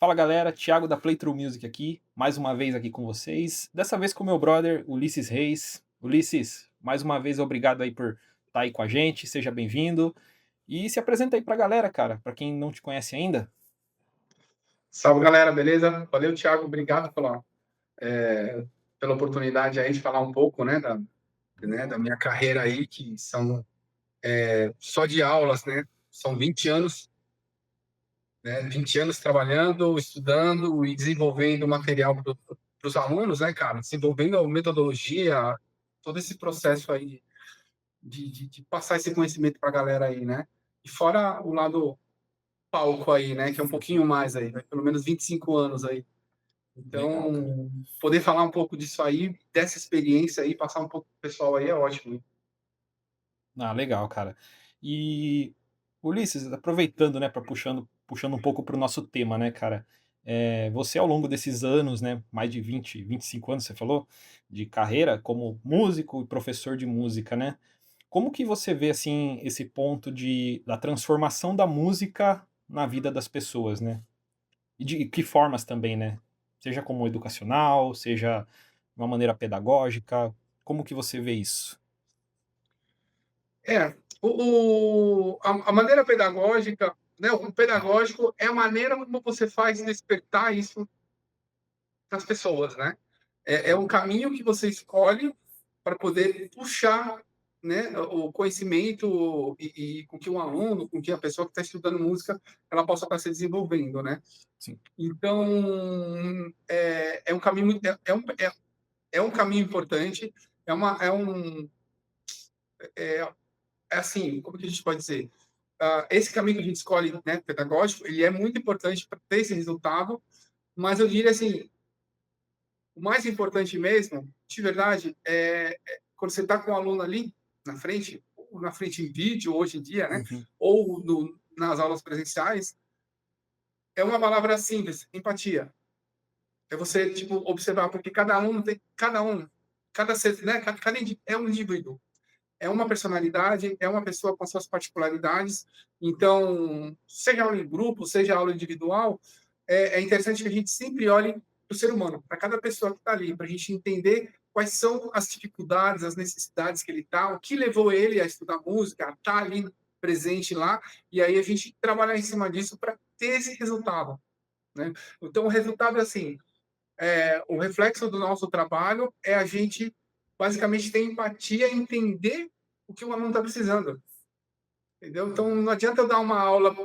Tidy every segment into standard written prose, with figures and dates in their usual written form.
Fala galera, Thiago da Playthrough Music aqui, mais uma vez aqui com vocês. Dessa vez com meu brother Ulisses Reis. Ulisses, mais uma vez obrigado aí por estar aí com a gente, seja bem-vindo. E se apresenta aí pra galera, cara, pra quem não te conhece ainda. Salve, galera, beleza? Valeu, Thiago, obrigado pela oportunidade aí de falar um pouco, da minha carreira aí, que são só de aulas, né? São 20 anos, né? 20 anos trabalhando, estudando e desenvolvendo material para os alunos, né, cara? Desenvolvendo a metodologia, todo esse processo aí de passar esse conhecimento para a galera aí, né? E fora o lado palco aí, né? Que é um pouquinho mais aí, né? Pelo menos 25 anos aí. Legal, cara. Então, poder falar um pouco disso aí, dessa experiência aí, passar um pouco pro pessoal aí é ótimo. Ah, legal, cara. E Ulisses, aproveitando, né, para puxando um pouco pro nosso tema, né, cara? Você ao longo desses anos, né, mais de 25 anos, você falou, de carreira como músico e professor de música, né? Como que você vê, assim, esse ponto da transformação da música na vida das pessoas, né? E de que formas também, né? Seja como educacional, seja de uma maneira pedagógica, como que você vê isso? É, a maneira pedagógica, né, o pedagógico é a maneira como você faz despertar isso nas pessoas, né? É um caminho que você escolhe para poder puxar, né, o conhecimento e com que um aluno, com que a pessoa que está estudando música, ela possa estar se desenvolvendo, né? Sim. Então, é um caminho é um caminho importante, é uma é um é assim, como que a gente pode dizer? Esse caminho que a gente escolhe, né, pedagógico, ele é muito importante para ter esse resultado, mas eu diria assim, o mais importante mesmo, de verdade, quando você está com o aluno ali na frente, ou na frente em vídeo hoje em dia, né, Uhum. ou nas aulas presenciais, é uma palavra simples, empatia. É você tipo observar porque cada ser, né, é um indivíduo. É uma personalidade, é uma pessoa com suas particularidades. Então, seja aula em grupo, seja aula individual, é interessante que a gente sempre olhe para o ser humano, para cada pessoa que está ali, para a gente entender quais são as dificuldades, as necessidades que ele está, o que levou ele a estudar música, a estar ali presente lá, e aí a gente trabalhar em cima disso para ter esse resultado. Né? Então, o resultado é assim: o reflexo do nosso trabalho é a gente basicamente ter empatia e entender o que o aluno está precisando, entendeu? Então, não adianta eu dar uma aula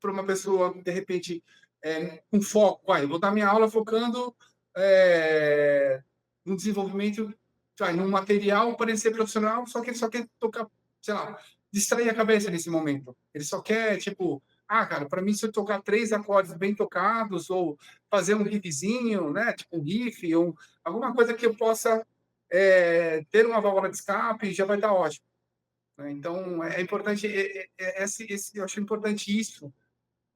para uma pessoa, de repente, com foco. Eu vou dar minha aula focando no desenvolvimento, num material para ele ser profissional, só que ele só quer tocar, sei lá, distrair a cabeça nesse momento. Ele só quer, tipo, cara, para mim, se eu tocar 3 acordes bem tocados, ou fazer um riffzinho, né? Tipo um riff, ou alguma coisa que eu possa ter uma válvula de escape, já vai estar ótimo. Né? Então, é importante, eu acho importante isso,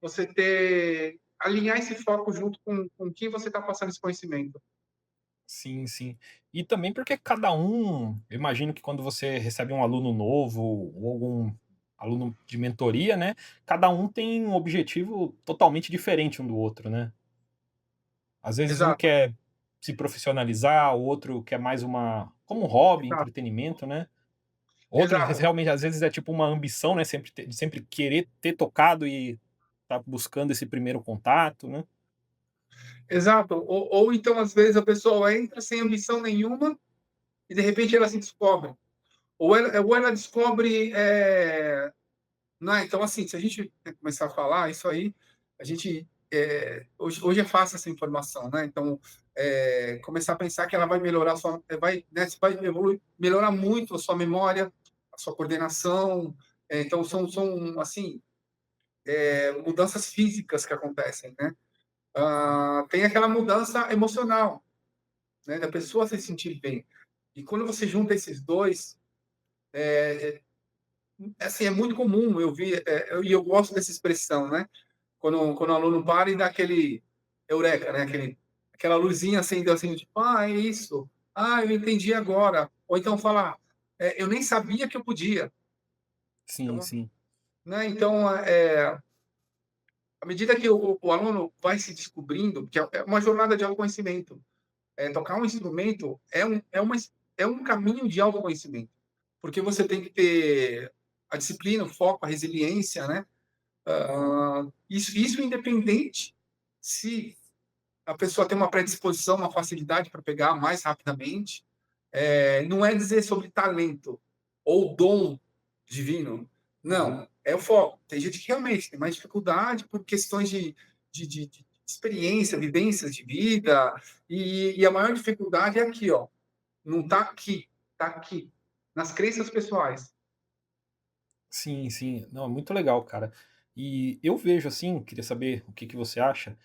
você alinhar esse foco junto com quem você está passando esse conhecimento. Sim, sim. E também porque cada um, eu imagino que quando você recebe um aluno novo ou algum aluno de mentoria, né, cada um tem um objetivo totalmente diferente um do outro, né? Às vezes um Exato, quer se profissionalizar, o outro quer mais como um hobby, exato, entretenimento, né? Outro exato, realmente às vezes é tipo uma ambição, né, sempre querer ter tocado e tá buscando esse primeiro contato, né? exato. Ou então, às vezes, a pessoa entra sem ambição nenhuma e, de repente, ela se descobre. Ou ela descobre. Né? Então, assim, se a gente começar a falar isso aí, a gente. Hoje é fácil essa informação, né? Então, começar a pensar que ela vai melhorar vai evoluir, melhorar muito a sua memória, a sua coordenação. Então, são assim, mudanças físicas que acontecem, né? Tem aquela mudança emocional, né? Da pessoa se sentir bem. E quando você junta esses dois, assim, é muito comum eu vi, e eu gosto dessa expressão, né? Quando o aluno para e dá aquele eureka, né? Aquela luzinha acendeu assim, tipo, é isso. Eu entendi agora. Ou então falar, eu nem sabia que eu podia. Sim, Então, sim. né? Então, À medida que o aluno vai se descobrindo, que é uma jornada de autoconhecimento. Tocar um instrumento é um caminho de autoconhecimento, porque você tem que ter a disciplina, o foco, a resiliência, né? Isso independente se a pessoa tem uma predisposição, uma facilidade para pegar mais rapidamente. Não é dizer sobre talento ou dom divino. Não, é o foco. Tem gente que realmente tem mais dificuldade por questões de experiência, vivências de vida, e a maior dificuldade é aqui, ó. Não está aqui, está aqui, nas crenças pessoais. Sim, sim. Não, é muito legal, cara. E eu vejo assim, queria saber o que que você acha,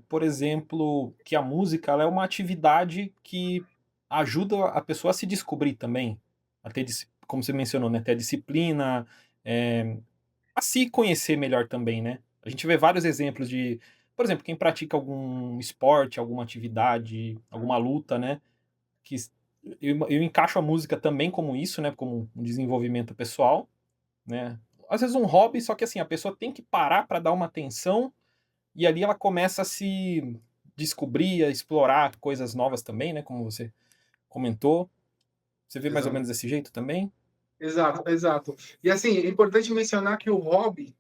por exemplo, que a música ela é uma atividade que ajuda a pessoa a se descobrir também, a ter como você mencionou, né, ter a disciplina, eh, a se conhecer melhor também, né. A gente vê vários exemplos de, por exemplo, quem pratica algum esporte, alguma atividade, alguma luta, né, que eu encaixo a música também como isso, né, como um desenvolvimento pessoal, né. Às vezes um hobby, só que assim, a pessoa tem que parar para dar uma atenção, e ali ela começa a se descobrir, a explorar coisas novas também, né, como você comentou. Você vê mais ou Exato, menos desse jeito também? exato, exato. E assim, é importante mencionar que o hobby,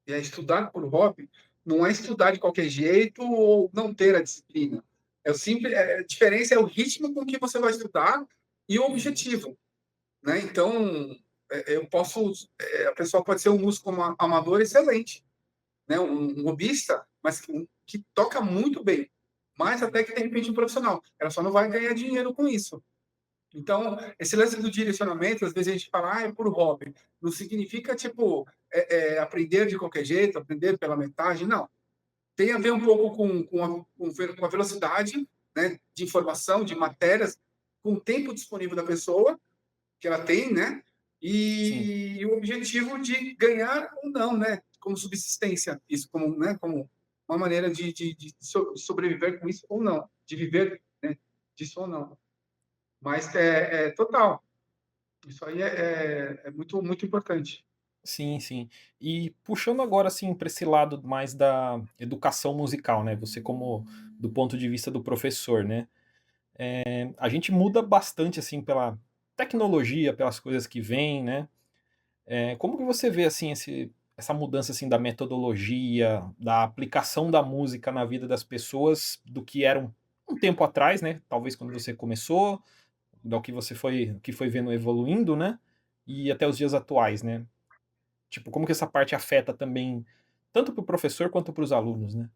estudar por hobby, não é estudar de qualquer jeito ou não ter a disciplina. A diferença é o ritmo com que você vai estudar e o Uhum. objetivo, né? Então, eu posso, a pessoa pode ser um músico amador excelente, né? Um hobbyista, mas que toca muito bem, mais até que de repente um profissional. Ela só não vai ganhar dinheiro com isso. Então, esse lance do direcionamento, às vezes a gente fala, é por hobby. Não significa, tipo, aprender de qualquer jeito, aprender pela metade, não. Tem a ver um pouco com a velocidade, né, de informação, de matérias, com o tempo disponível da pessoa, que ela tem, né? Sim. E o objetivo de ganhar ou não, né? Como subsistência, isso como, né, como uma maneira de sobreviver com isso ou não, de viver, né, disso ou não. Mas é total. Isso aí é muito, muito importante. Sim, sim. E puxando agora, assim, para esse lado mais da educação musical, né, você como do ponto de vista do professor, né, a gente muda bastante, assim, pela tecnologia, pelas coisas que vêm, né. Como que você vê, assim, essa mudança, assim, da metodologia, da aplicação da música na vida das pessoas, do que era um tempo atrás, né, talvez quando você começou, do que foi vendo evoluindo, né, e até os dias atuais, né? Tipo, como que essa parte afeta também, tanto para o professor quanto para os alunos, né?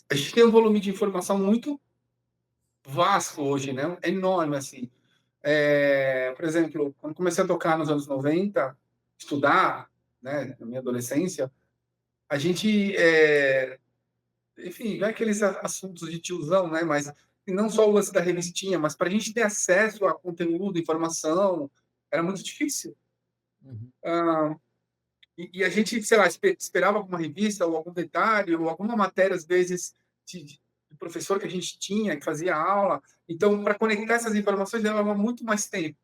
A gente tem um volume de informação muito vasto hoje, né? É enorme, assim. Por exemplo, quando comecei a tocar nos anos 90, estudar, né, na minha adolescência, a gente, enfim, não é aqueles assuntos de tiozão, né? Mas e não só o lance da revistinha, mas para a gente ter acesso a conteúdo, informação, era muito difícil. Uhum, Ah, e a gente, sei lá, esperava alguma revista ou algum detalhe ou alguma matéria, às vezes, do professor que a gente tinha, que fazia aula. Então, para conectar essas informações, levava muito mais tempo.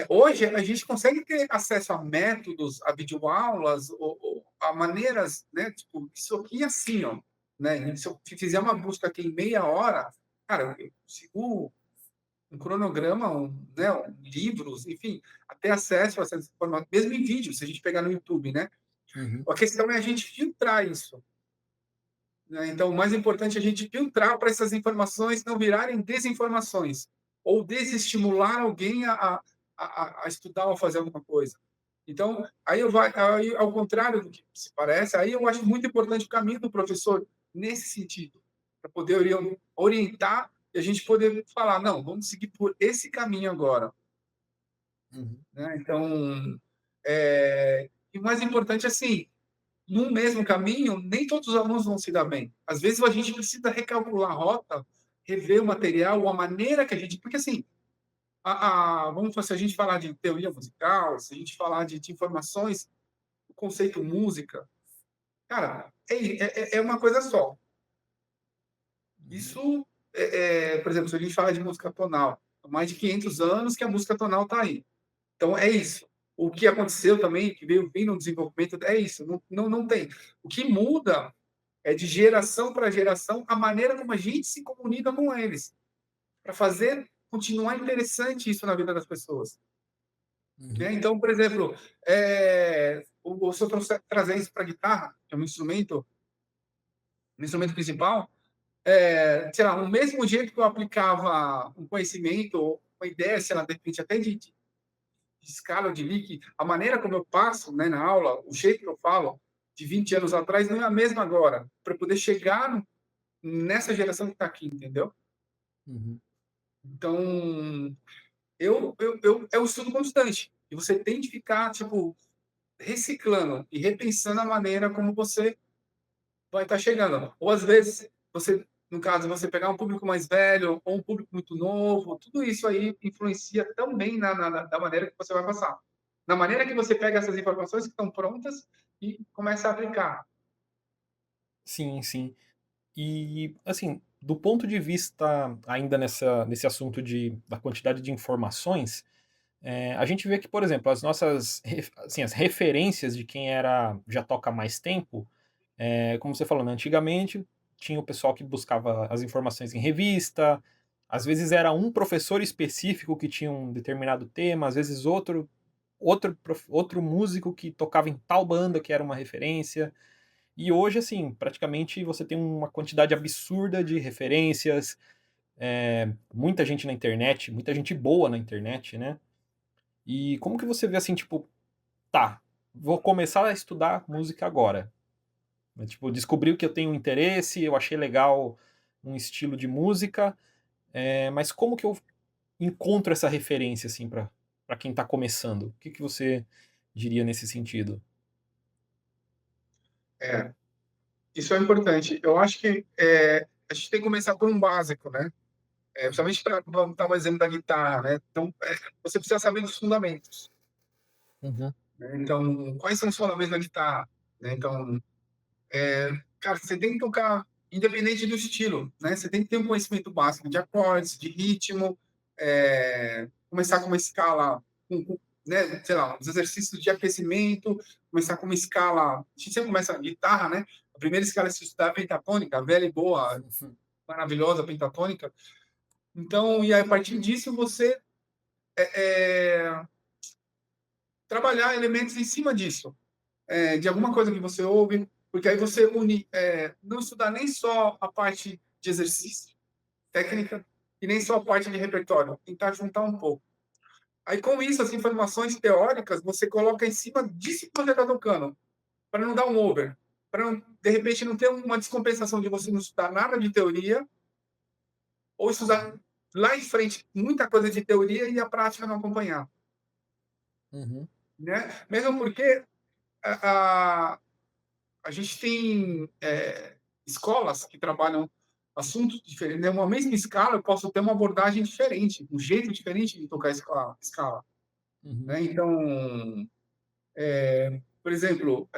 Hoje, a gente consegue ter acesso a métodos, a videoaulas, ou a maneiras, né? Tipo, isso aqui é assim, ó. Né? Se eu fizer uma busca aqui em meia hora, cara, eu consigo um cronograma, né, livros, enfim, até acesso a essas informações, mesmo em vídeo, se a gente pegar no YouTube, né? uhum, A questão é a gente filtrar isso. Né? Então, o mais importante é a gente filtrar para essas informações não virarem desinformações ou desestimular alguém a estudar ou fazer alguma coisa. Então, aí, ao contrário do que se parece, aí eu acho muito importante o caminho do professor nesse sentido, para poder orientar e a gente poder falar, não, vamos seguir por esse caminho agora. uhum, Né? Então, e o mais importante, assim, no mesmo caminho, nem todos os alunos vão se dar bem. Às vezes a gente precisa recalcular a rota, rever o material, ou a maneira que a gente. Porque, assim, se a gente falar de teoria musical, se a gente falar de informações, o conceito música, cara, é uma coisa só. uhum. Isso, por exemplo, se a gente falar de música tonal, há mais de 500 anos que a música tonal está aí. Então, é isso. o que aconteceu também, que veio bem no desenvolvimento, é isso, não tem. O que muda é de geração para geração a maneira como a gente se comunica com eles, para fazer continuar interessante isso na vida das pessoas. Uhum, Né? Então, por exemplo, se eu trazer isso para a guitarra, que é um instrumento principal, sei lá, no mesmo jeito que eu aplicava um conhecimento, uma ideia, sei lá, de repente até de escala, de lick, a maneira como eu passo, né, na aula, o jeito que eu falo, de 20 anos atrás, não é a mesma agora, para poder chegar nessa geração que está aqui, entendeu? uhum. Então, é um estudo constante. E você tem de ficar, tipo, reciclando e repensando a maneira como você vai estar chegando. Ou às vezes, você, no caso, você pegar um público mais velho ou um público muito novo, tudo isso aí influencia também da maneira que você vai passar. Na maneira que você pega essas informações que estão prontas e começa a aplicar. Sim, sim. E, assim, do ponto de vista ainda nesse assunto da quantidade de informações, a gente vê que, por exemplo, as nossas assim, as referências de quem já toca há mais tempo, como você falou, né, antigamente tinha o pessoal que buscava as informações em revista, às vezes era um professor específico que tinha um determinado tema, às vezes outro músico que tocava em tal banda que era uma referência. E hoje, assim, praticamente você tem uma quantidade absurda de referências, muita gente na internet, muita gente boa na internet, né? E como que você vê assim, tipo, tá, vou começar a estudar música agora. Né? Tipo, descobri que eu tenho um interesse, eu achei legal um estilo de música, mas como que eu encontro essa referência, assim, para quem tá começando? O que que você diria nesse sentido? É, isso é importante. Eu acho que a gente tem que começar por um básico, né? Principalmente para vamos dar um exemplo da guitarra, né? Então, você precisa saber dos fundamentos. Uhum, Né? Então, quais são os fundamentos da guitarra? Né? Então, cara, você tem que tocar independente do estilo, né? Você tem que ter um conhecimento básico de acordes, de ritmo, começar com uma escala, né? Sei lá, uns exercícios de aquecimento, começar com uma escala. A gente sempre começa a guitarra, né? A primeira escala é se estudar a pentatônica, a velha e boa, maravilhosa pentatônica. Então, e a partir disso você trabalhar elementos em cima disso, de alguma coisa que você ouve, porque aí você une, não estudar nem só a parte de exercício, técnica, e nem só a parte de repertório, tentar juntar um pouco. Aí, com isso, as informações teóricas, você coloca em cima disso que você está tocando, para não dar um over, para, de repente, não ter uma descompensação de você não estudar nada de teoria, ou estudar lá em frente muita coisa de teoria e a prática não acompanhar. uhum, Né? Mesmo porque a, a, a gente tem escolas que trabalham assuntos diferentes. Né? Uma mesma escala, eu posso ter uma abordagem diferente, um jeito diferente de tocar escala. uhum, Né? Então, por exemplo,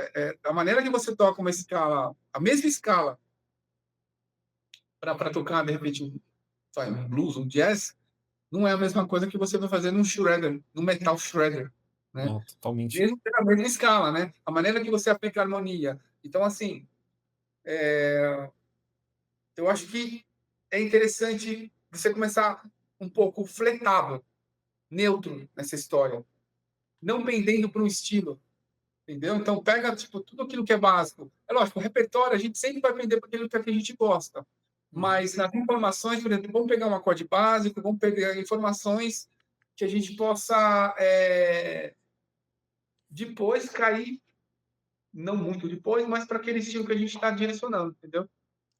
a maneira que você toca uma escala, a mesma escala, para tocar, de repente, um blues, um jazz, não é a mesma coisa que você vai fazer num shredder, num metal shredder. Né? não, totalmente. Mesmo na mesma escala, né? A maneira que você aplica a harmonia. Então, assim, eu acho que é interessante você começar um pouco fletável, neutro nessa história, não pendendo para um estilo, entendeu? Então pega tipo tudo aquilo que é básico. É lógico, o repertório a gente sempre vai pender para aquilo que a gente gosta, Uhum. mas nas informações, por exemplo, vamos pegar um acorde básico, vamos pegar informações que a gente possa depois cair, não muito depois, mas para aquele estilo que a gente está direcionando, entendeu?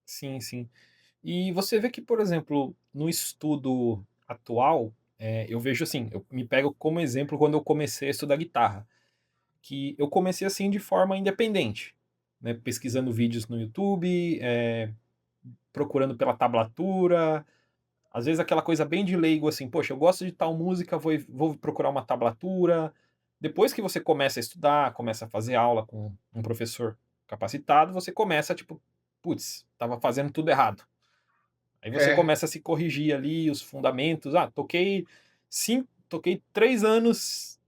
Sim, sim. E você vê que, por exemplo, no estudo atual, eu vejo assim, eu me pego como exemplo quando eu comecei a estudar guitarra, que eu comecei assim de forma independente, né, pesquisando vídeos no YouTube, procurando pela tablatura, às vezes aquela coisa bem de leigo assim, poxa, eu gosto de tal música, vou procurar uma tablatura. Depois que você começa a estudar, começa a fazer aula com um professor capacitado, você começa tipo, putz, estava fazendo tudo errado. Aí você É, começa a se corrigir ali os fundamentos. Ah, toquei 3 anos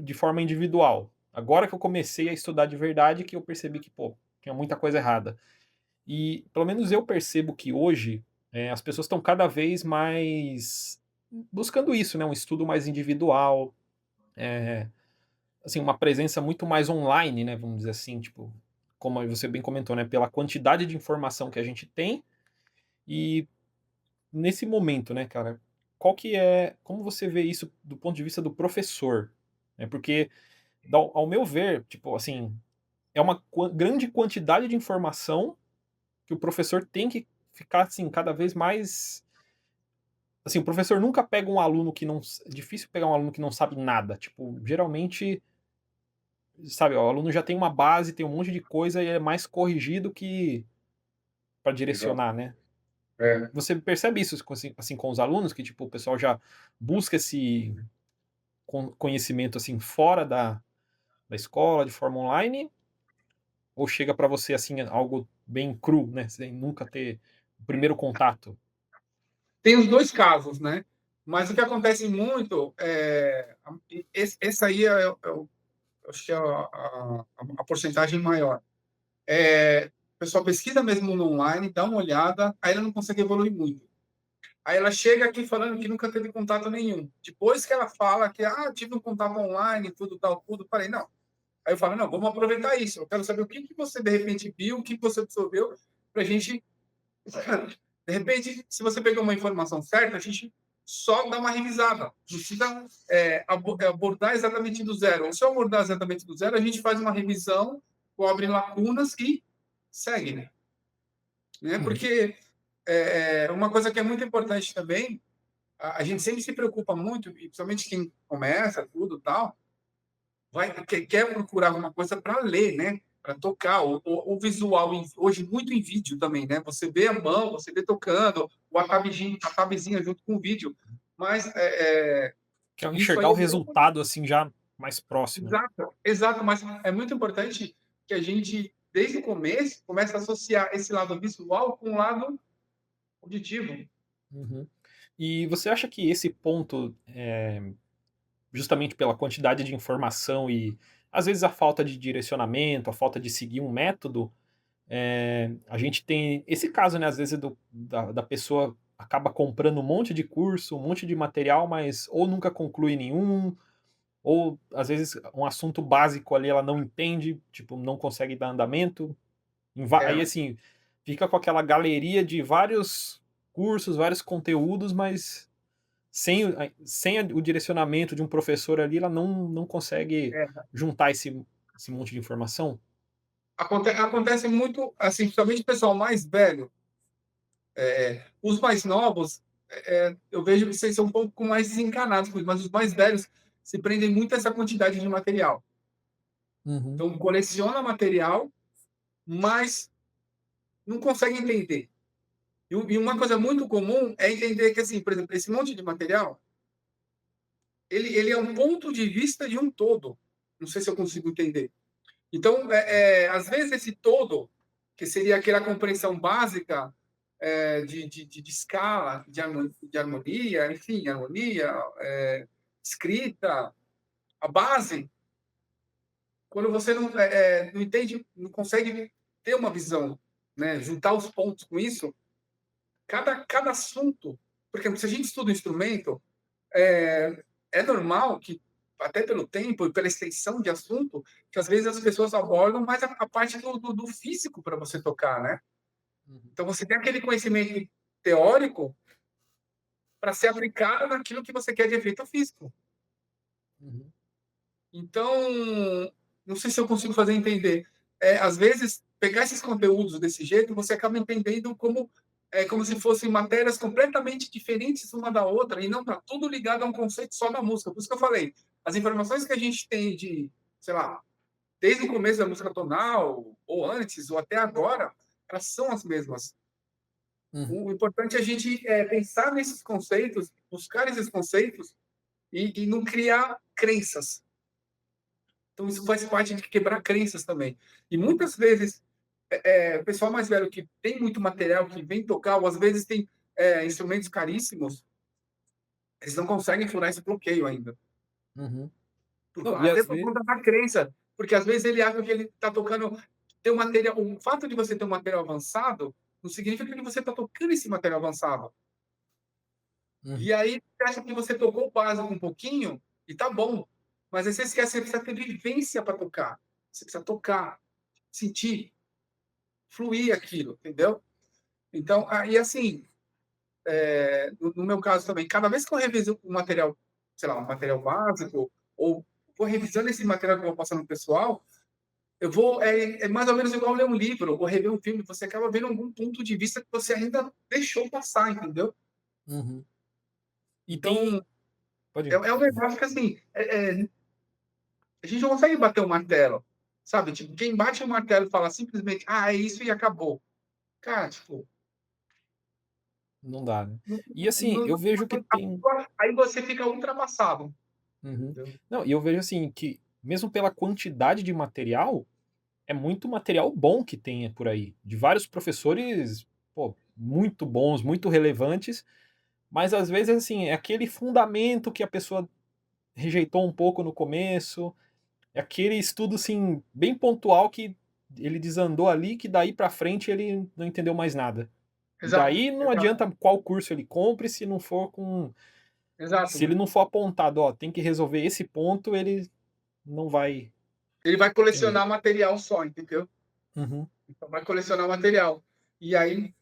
de forma individual. Agora que eu comecei a estudar de verdade que eu percebi que, pô, tinha muita coisa errada. E pelo menos eu percebo que hoje, as pessoas estão cada vez mais buscando isso, né, um estudo mais individual, eh, assim, uma presença muito mais online, né, vamos dizer assim, tipo, como você bem comentou, né, pela quantidade de informação que a gente tem e nesse momento, né, cara, como você vê isso do ponto de vista do professor? Porque, ao meu ver, tipo, assim, é uma grande quantidade de informação que o professor tem que ficar, assim, cada vez mais assim, o professor nunca pega um aluno que não é difícil pegar um aluno que não sabe nada, tipo, geralmente, sabe, o aluno já tem uma base, tem um monte de coisa e é mais corrigido que para Exato. direcionar, né. É. Você percebe isso assim, com os alunos que, tipo, o pessoal já busca esse conhecimento, assim, fora da escola, de forma online, ou chega para você, assim, algo bem cru, né, sem nunca ter o primeiro contato? Tem os 2 casos, né. Mas o que acontece muito, esse aí acho que é a porcentagem maior. O pessoal pesquisa mesmo no online, dá uma olhada, aí ela não consegue evoluir muito. Aí ela chega aqui falando que nunca teve contato nenhum. Depois que ela fala que, tive um contato online, tudo tal, tudo, falei, não. Aí eu falo, não, vamos aproveitar isso. Eu quero saber o que você de repente viu, o que você absorveu, para a gente. De repente, se você pegou uma informação certa, a gente só dá uma revisada. Não precisa abordar exatamente do zero. Ou se eu abordar exatamente do zero, a gente faz uma revisão, cobre lacunas e segue, né? Uhum. Porque uma coisa que é muito importante também, a gente sempre se preocupa muito, e principalmente quem começa, tudo tal, quer procurar alguma coisa para ler, né? Para tocar, o visual, hoje muito em vídeo também, né? Você vê a mão, você vê tocando, ou a tabzinha junto com o vídeo. Mas Que é isso enxergar aí o é muito resultado, assim, já mais próximo. exato, exato, mas é muito importante que a gente, desde o começo, comece a associar esse lado visual com o lado auditivo. Uhum. E você acha que esse ponto, justamente pela quantidade de informação e, às vezes, a falta de direcionamento, a falta de seguir um método, a gente tem esse caso, né, às vezes, da pessoa acaba comprando um monte de curso, um monte de material, mas ou nunca conclui nenhum, ou, às vezes, um assunto básico ali ela não entende, tipo, não consegue dar andamento. Aí, É, assim, fica com aquela galeria de vários cursos, vários conteúdos, mas sem o direcionamento de um professor ali, ela não consegue é. juntar esse monte de informação? Acontece muito, assim, principalmente o pessoal mais velho. Os mais novos, eu vejo que vocês são um pouco mais desencanados, mas os mais velhos se prendem muito a essa quantidade de material. Uhum, Então, coleciona material, mas não consegue entender. E uma coisa muito comum é entender que, assim, por exemplo, esse monte de material, ele é um ponto de vista de um todo. Não sei se eu consigo entender. Então, às vezes, esse todo, que seria aquela compreensão básica de escala, de harmonia, enfim, harmonia, escrita, a base, quando você não entende, não consegue ter uma visão, né, juntar os pontos com isso, cada assunto, porque se a gente estuda um instrumento, é normal que, até pelo tempo e pela extensão de assunto, que às vezes as pessoas abordam mais a parte do físico para você tocar, né? uhum, Então você tem aquele conhecimento teórico para ser aplicado naquilo que você quer de efeito físico. uhum, Então, não sei se eu consigo fazer entender. Às vezes, pegar esses conteúdos desse jeito, você acaba entendendo como se fossem matérias completamente diferentes uma da outra, e não está tudo ligado a um conceito só da música. Por isso que eu falei, as informações que a gente tem de, sei lá, desde o começo da música tonal, ou antes, ou até agora, elas são as mesmas. uhum, O importante é a gente pensar nesses conceitos, buscar esses conceitos e não criar crenças. Então, isso faz parte de quebrar crenças também. E muitas vezes, o pessoal mais velho que tem muito material, que vem tocar, ou às vezes tem instrumentos caríssimos, eles não conseguem furar esse bloqueio ainda. uhum. Não, e Até às por vezes conta da crença, porque às vezes ele acha que ele está tocando tem um material o fato de você ter um material avançado, não significa que você está tocando esse material avançado. uhum, E aí você acha que você tocou o básico um pouquinho e tá bom, mas aí você esquece que você precisa ter vivência para tocar. Você precisa tocar, sentir, fluir aquilo, entendeu? Então, aí assim, no meu caso também, cada vez que eu reviso um material, sei lá, um material básico, ou vou revisando esse material que eu vou passando no pessoal, eu vou, é mais ou menos igual ler um livro ou rever um filme, você acaba vendo algum ponto de vista que você ainda deixou passar, entendeu? uhum. E tem Então, pode é um negócio que, assim, a gente não consegue bater o martelo, sabe? Tipo, quem bate o martelo e fala simplesmente, ah, é isso e acabou. Cara, tipo, não dá, né. não, E assim, não, eu vejo que tem aí você fica ultrapassado. uhum. Entendeu? Não, e eu vejo assim que mesmo pela quantidade de material, é muito material bom que tem por aí, de vários professores, pô, muito bons, muito relevantes, mas às vezes, assim, é aquele fundamento que a pessoa rejeitou um pouco no começo, é aquele estudo, assim, bem pontual que ele desandou ali, que daí pra frente ele não entendeu mais nada. E Exato, daí não exato, adianta qual curso ele compre exato. se ele não for apontado, ó, tem que resolver esse ponto, ele não vai Ele vai entender. colecionar material só, entendeu? Uhum. Então vai colecionar material. E aí,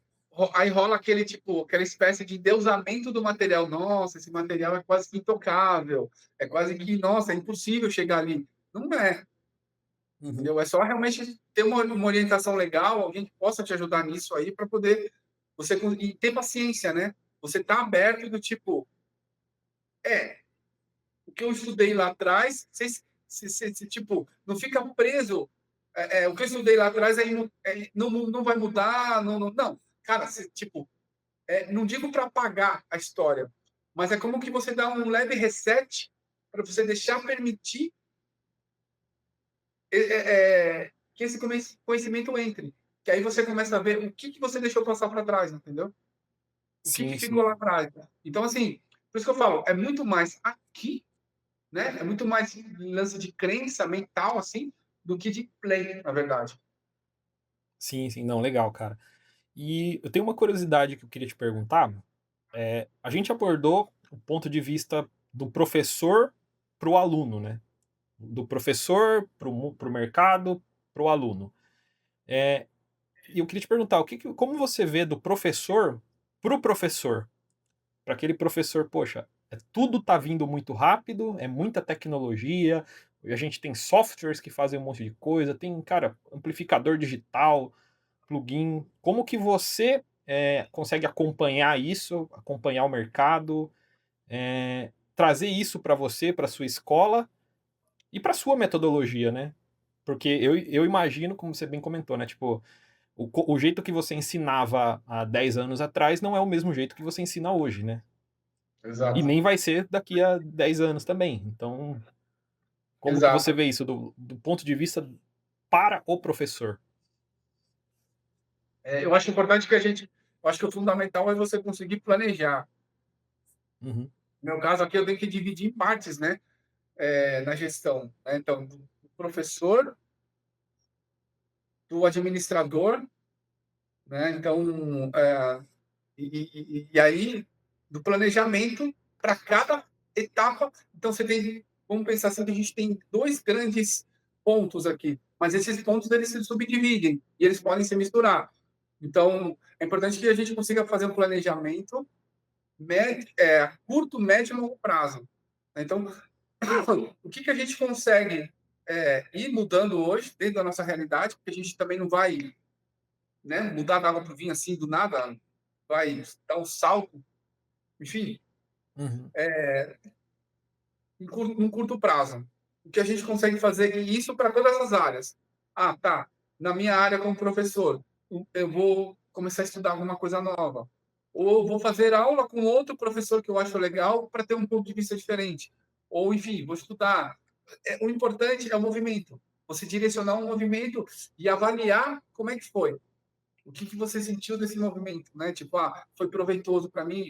aí rola aquele tipo, aquela espécie de endeusamento do material. Nossa, esse material é quase que intocável. É quase que, nossa, é impossível chegar ali. Não é, Uhum. entendeu? É só realmente ter uma orientação legal, alguém que possa te ajudar nisso aí para poder você e ter paciência, né? Você tá aberto do tipo, o que eu estudei lá atrás, tipo, não fica preso. O que eu estudei lá atrás aí não vai mudar, não. Cara, tipo, não digo para apagar a história, mas é como que você dá um leve reset para você deixar permitir que esse conhecimento entre. Que aí você começa a ver o que você deixou passar para trás, entendeu? O que Sim, ficou sim. lá atrás. Então, assim, por isso que eu falo, é muito mais aqui, né? É muito mais lance de crença mental, assim, do que de play, na verdade. Sim, sim. Não, legal, cara. E eu tenho uma curiosidade que eu queria te perguntar. A gente abordou o ponto de vista do professor para o aluno, né? Do professor para o mercado, para o aluno. E eu queria te perguntar, como você vê do professor para o professor? Para aquele professor, poxa, tudo tá vindo muito rápido, é muita tecnologia, a gente tem softwares que fazem um monte de coisa, tem, cara, amplificador digital, plugin. Como que você consegue acompanhar isso, acompanhar o mercado, trazer isso para você, para sua escola e para sua metodologia, né? Porque eu imagino, como você bem comentou, né? Tipo, o jeito que você ensinava há 10 anos atrás não é o mesmo jeito que você ensina hoje, né? E Exato. nem vai ser daqui a 10 anos também. Então, como que você Exato. vê isso do ponto de vista para o professor? Eu acho importante que a gente. Eu acho que o fundamental é você conseguir planejar. Uhum, No meu caso aqui, eu tenho que dividir em partes, né? Na gestão. Né? Então, do professor, do administrador, né? Então, e aí, do planejamento para cada etapa. Então, você tem, vamos pensar assim, que a gente tem dois grandes pontos aqui, mas esses pontos eles se subdividem e eles podem se misturar. Então, é importante que a gente consiga fazer um planejamento curto, médio e longo prazo. Então, o que a gente consegue ir mudando hoje, dentro da nossa realidade, porque a gente também não vai, né, mudar da água para o vinho assim do nada, vai dar um salto, enfim, uhum, num curto prazo. O que a gente consegue fazer isso para todas as áreas. Ah, tá. Na minha área como professor, eu vou começar a estudar alguma coisa nova. Ou vou fazer aula com outro professor que eu acho legal para ter um ponto de vista diferente. Ou, enfim, vou estudar. O importante é o movimento. Você direcionar um movimento e avaliar como é que foi. O que você sentiu desse movimento, né? Tipo, foi proveitoso para mim,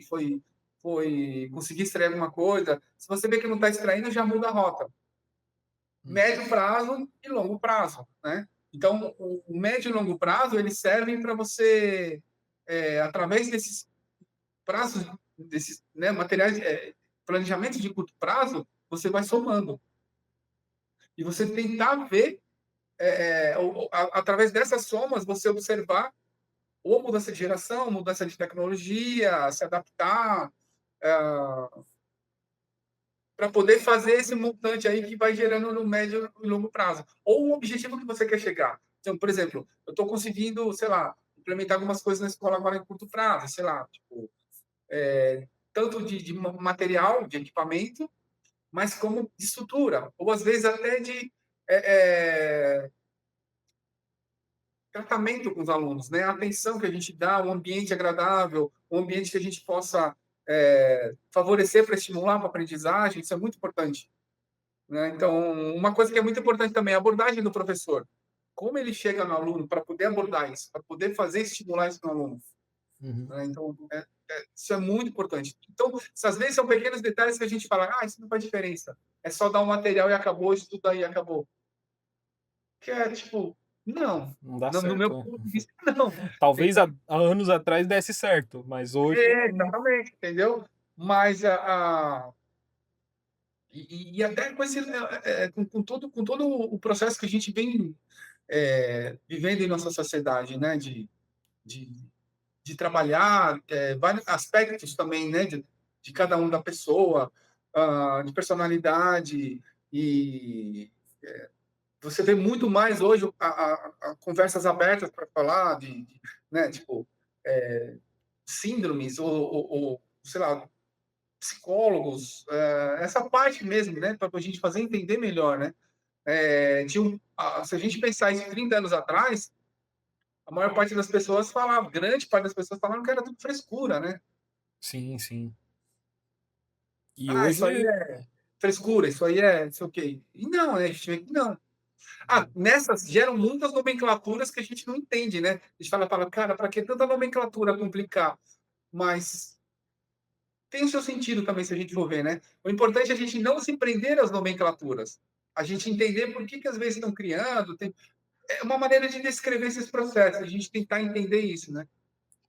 consegui extrair alguma coisa. Se você vê que não está extraindo, já muda a rota. Hum. médio prazo e longo prazo, né? Então, o médio e longo prazo, eles servem para você, através desses prazos, desses, né, materiais, planejamento de curto prazo, você vai somando. E você tentar ver, através dessas somas, você observar ou mudança de geração, mudança de tecnologia, se adaptar, para poder fazer esse montante aí que vai gerando no médio e longo prazo. Ou o objetivo que você quer chegar. Então, por exemplo, eu estou conseguindo, sei lá, implementar algumas coisas na escola agora em curto prazo, sei lá, tipo, tanto de material, de equipamento, mas como de estrutura, ou às vezes até de tratamento com os alunos, né? A atenção que a gente dá, um ambiente agradável, um ambiente que a gente possa favorecer para estimular a aprendizagem, isso é muito importante. Né? Então, uma coisa que é muito importante também é a abordagem do professor. Como ele chega no aluno para poder abordar isso, para poder fazer estimular isso no aluno. Uhum. Né? Então, isso é muito importante. Então, às vezes são pequenos detalhes que a gente fala, isso não faz diferença. É só dar um material e acabou, estuda e acabou. Que é tipo, não. Não dá No meu certo, né? ponto de vista, não. Tem Talvez que há anos atrás desse certo, mas hoje exatamente, entendeu? Mas e até com, com todo o processo que a gente vem vivendo em nossa sociedade, né? De, de trabalhar vários aspectos também, né? De cada um da pessoa, de personalidade e você vê muito mais hoje a conversas abertas para falar né? Tipo síndromes ou sei lá psicólogos, essa parte mesmo, né? Para a gente fazer entender melhor, né? Se a gente pensar em 30 anos atrás, a maior parte das pessoas falava, grande parte das pessoas falavam que era tudo frescura, né? sim, sim. E Isso aí hoje é frescura, isso aí é não sei o quê. E não, né? A gente vê que não. Nessas geram muitas nomenclaturas que a gente não entende, né? A gente fala cara, para que tanta nomenclatura complicar? Mas tem o seu sentido também, se a gente for ver, né? O importante é a gente não se prender às nomenclaturas. A gente entender por que às vezes estão criando. É uma maneira de descrever esses processos, a gente tentar entender isso, né?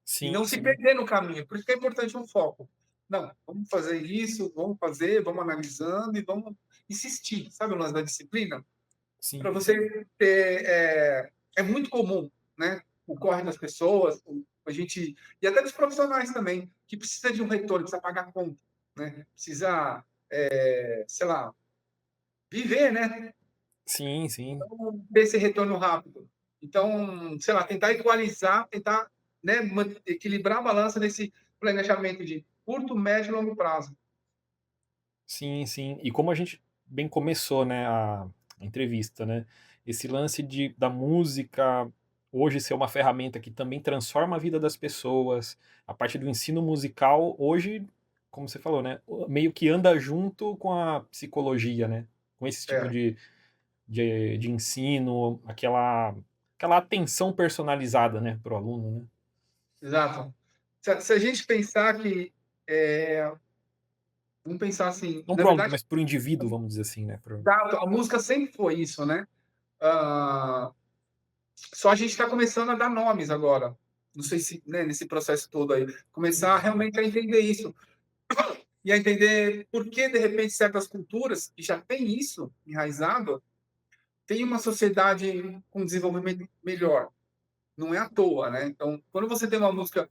E sim, não se sim. perder no caminho. Por isso que é importante um foco. Não, vamos fazer isso, vamos fazer, vamos analisando e vamos insistir. Sabe o lance da disciplina? Sim. Para você ter. É muito comum, né? O corre das pessoas, a gente. E até dos profissionais também, que precisa de um retorno, precisa pagar conta, né? Precisa, sei lá, viver, né? Sim, sim. Ter esse retorno rápido. Então, sei lá, tentar equalizar, tentar, né, equilibrar a balança nesse planejamento de curto, médio e longo prazo. Sim, sim. E como a gente bem começou, né, a entrevista, né? Esse lance da música hoje ser uma ferramenta que também transforma a vida das pessoas, a parte do ensino musical hoje, como você falou, né, meio que anda junto com a psicologia, né? Com esse tipo É, de ensino, aquela atenção personalizada, né, para o aluno, né? exato. Se a gente pensar que, vamos pensar assim, Não na para o aluno, verdade, mas para o indivíduo, vamos dizer assim, né? a música sempre foi isso, né? Ah, só a gente está começando a dar nomes agora. Não sei se, né, nesse processo todo aí, começar realmente a entender isso. E a entender por que, de repente, certas culturas, que já tem isso enraizado, tem uma sociedade com desenvolvimento melhor. Não é à toa, né? Então, quando você tem uma música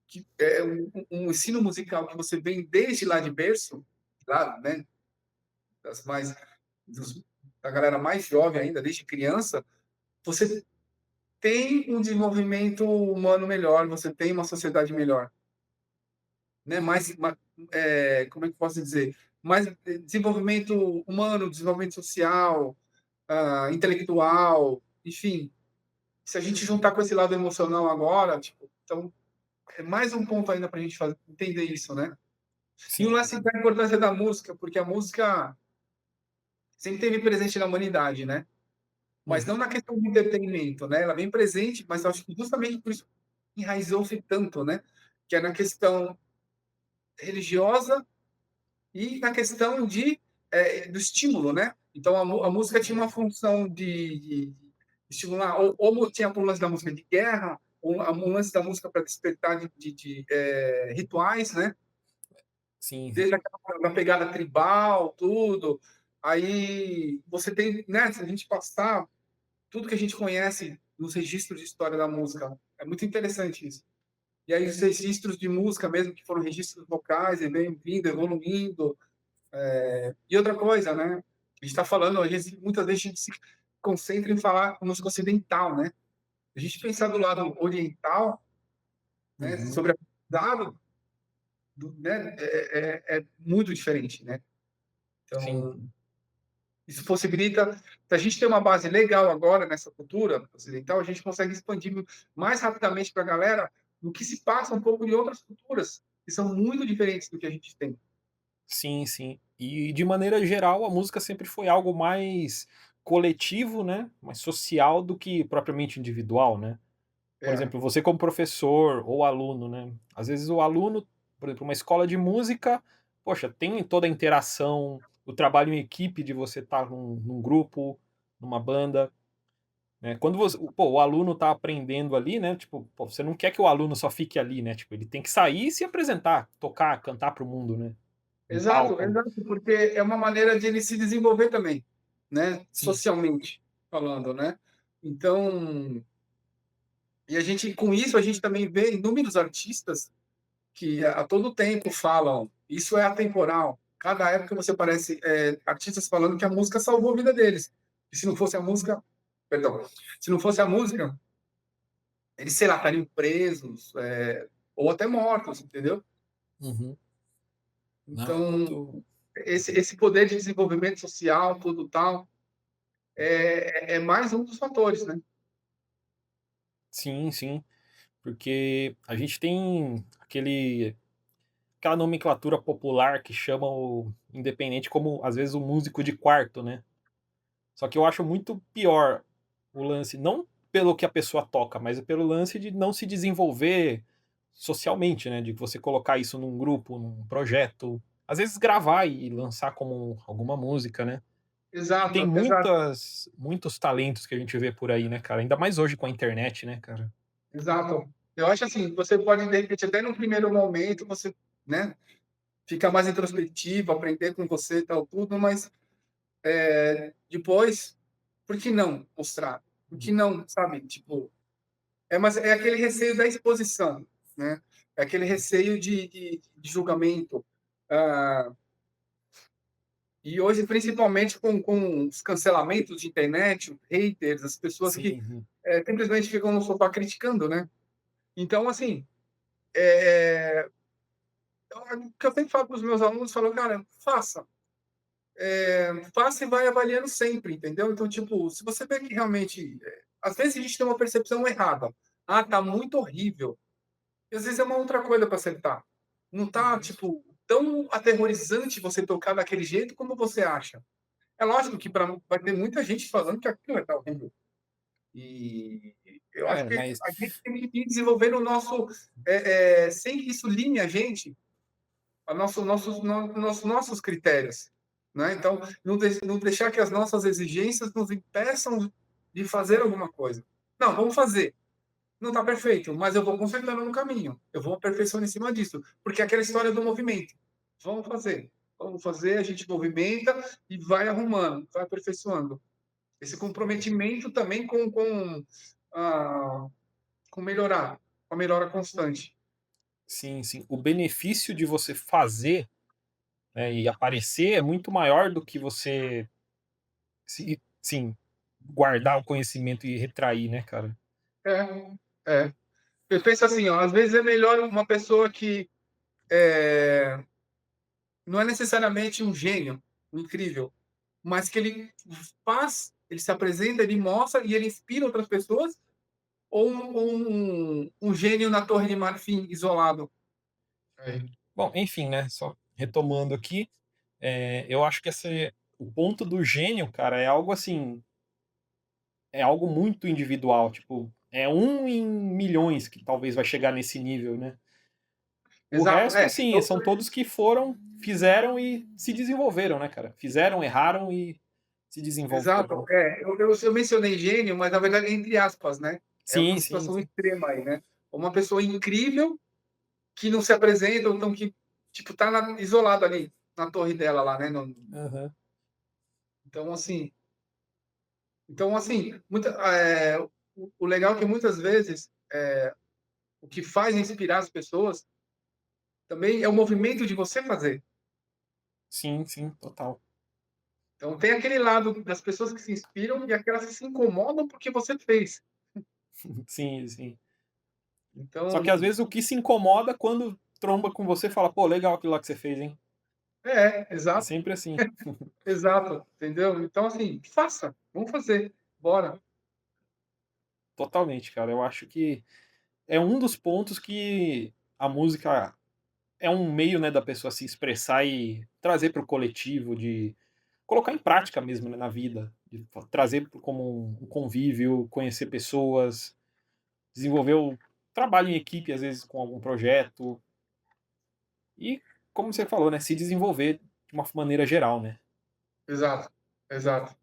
que é um ensino musical que você vem desde lá de berço, lá, né? Das mais, dos, da galera mais jovem ainda, desde criança, você tem um desenvolvimento humano melhor, você tem uma sociedade melhor, né? Como é que eu posso dizer? Mais desenvolvimento humano, desenvolvimento social, intelectual, enfim. Se a gente juntar com esse lado emocional agora, tipo, então é mais um ponto ainda para a gente entender isso, né? E o Sim. lance da importância da música, porque a música sempre teve presente na humanidade, né? Mas Uhum. não na questão de entretenimento, né? Ela vem presente, mas eu acho que justamente por isso enraizou-se tanto, né? Que é na questão religiosa e na questão do estímulo, né? Então a música tinha uma função de estimular, ou tinha um lance da música de guerra, ou um lance da música para despertar rituais, né? Sim. Desde aquela da pegada tribal, tudo. Aí você tem, né? Se a gente passar tudo que a gente conhece nos registros de história da música, é muito interessante isso. E aí os registros de música mesmo, que foram registros vocais, e vem vindo, evoluindo. E outra coisa, né? A gente está falando, muitas vezes a gente se concentra em falar música ocidental, né? A gente pensar do lado oriental, né? Uhum. Sobre a dado, né? É muito diferente, né? Sim. Então, isso possibilita, se a gente tem uma base legal agora nessa cultura ocidental, a gente consegue expandir mais rapidamente para a galera do que se passa um pouco de outras culturas, que são muito diferentes do que a gente tem. Sim, sim. E de maneira geral, a música sempre foi algo mais coletivo, né, mais social do que propriamente individual, né. Por É, exemplo, você como professor ou aluno, né, às vezes o aluno, por exemplo, uma escola de música, poxa, tem toda a interação, o trabalho em equipe de você estar num grupo, numa banda, né. Quando o aluno está aprendendo ali, né, tipo, pô, você não quer que o aluno só fique ali, né, tipo, ele tem que sair e se apresentar, tocar, cantar para o mundo, né, em exato, palco. exato, porque é uma maneira de ele se desenvolver também, né? Sim. Socialmente falando, né? Então, e a gente, com isso, a gente também vê inúmeros artistas que a todo tempo falam, isso é atemporal. Cada época você parece artistas falando que a música salvou a vida deles. E se não fosse a música, perdão, se não fosse a música, eles, sei lá, estariam presos, ou até mortos, entendeu? Uhum. Não, Então, muito. esse poder de desenvolvimento social, tudo tal, é mais um dos fatores, né? Sim, sim, porque a gente tem aquela nomenclatura popular que chama o independente como, às vezes, o músico de quarto, né. Só que eu acho muito pior o lance, não pelo que a pessoa toca, mas pelo lance de não se desenvolver socialmente, né, de você colocar isso num grupo, num projeto, às vezes gravar e lançar como alguma música, né. E tem Exato, exato, muitos talentos que a gente vê por aí, né, cara, ainda mais hoje com a internet, né, cara. exato. Eu acho assim, você pode, de repente, até no primeiro momento, você, né, ficar mais introspectivo, aprender com você e tal, tudo, mas depois, por que não mostrar? Por que não, sabe? Tipo, mas é aquele receio da exposição, né? É aquele receio de julgamento. Ah, e hoje, principalmente com os cancelamentos de internet, os haters, as pessoas que Sim. simplesmente ficam no sofá criticando, né? Então, assim, é, o que eu sempre falo para os meus alunos, falo, cara, faça e vai avaliando sempre, entendeu? Então, tipo, se você vê que realmente, às vezes a gente tem uma percepção errada. Ah, tá muito horrível. E às vezes é uma outra coisa para acertar. Não tá, Uhum. tipo, tão aterrorizante você tocar daquele jeito como você acha. É lógico que vai ter muita gente falando que aquilo tá horrível. E eu acho É, que mas a gente tem que ir desenvolvendo o nosso, sem que isso line a gente, nossos critérios. Né? Então, não deixar que as nossas exigências nos impeçam de fazer alguma coisa. Não, vamos fazer. Não está perfeito, mas eu vou consertando no caminho. Eu vou aperfeiçoando em cima disso. Porque é aquela história do movimento. Vamos fazer. Vamos fazer, a gente movimenta e vai arrumando, vai aperfeiçoando. Esse comprometimento também ah, com melhorar, com a melhora constante. sim, sim. O benefício de você fazer, né, e aparecer é muito maior do que você sim, guardar o conhecimento e retrair, né, cara. É, é. Eu penso assim, ó, às vezes é melhor uma pessoa que é, não é necessariamente um gênio, um incrível, mas que ele ele se apresenta, ele mostra e ele inspira outras pessoas, ou um gênio na Torre de Marfim isolado. É. Bom, enfim, né, só retomando aqui, eu acho que esse o ponto do gênio, cara, é algo assim, é algo muito individual, tipo, é um em milhões que talvez vai chegar nesse nível, né. O Exato, resto, tem assim, são todos que fizeram e se desenvolveram, né, cara. Fizeram, erraram e se desenvolver, Exato. né. Eu mencionei gênio, mas na verdade é entre aspas, né? É uma Sim, sim, situação sim. extrema aí, né? Uma pessoa incrível que não se apresenta, ou então que, tipo, tá isolado ali na torre dela lá, né? Aham. Então, assim, muita, o legal é que muitas vezes o que faz inspirar as pessoas também é o movimento de você fazer. Sim, sim, total. Então tem aquele lado das pessoas que se inspiram e aquelas que se incomodam porque você fez. Sim, sim. Só que às Então, vezes o que se incomoda quando tromba com você fala: "Pô, legal aquilo lá que você fez, hein". É exato, sempre assim. exato, entendeu? Então, assim, faça, vamos fazer, bora. Totalmente, cara. Eu acho que é um dos pontos que a música é um meio, né, da pessoa se expressar e trazer para o coletivo, de colocar em prática mesmo, né, na vida, de trazer como um convívio, conhecer pessoas, desenvolver o trabalho em equipe, às vezes com algum projeto e, como você falou, né, se desenvolver de uma maneira geral, né. Exato, exato.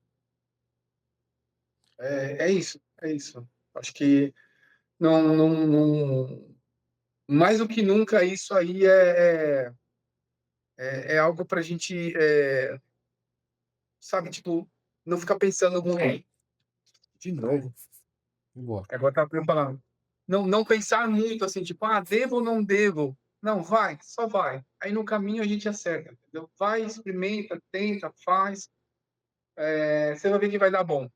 É isso, é isso. Acho que não, mais do que nunca isso aí é algo para a gente, sabe, tipo, não ficar pensando muito. De novo. Boa. Agora tá falando. Não pensar muito assim, tipo, ah, devo ou não devo. Não, vai, só vai. Aí no caminho a gente acerta, entendeu? Vai, experimenta, tenta, faz. Você vai ver que vai dar bom.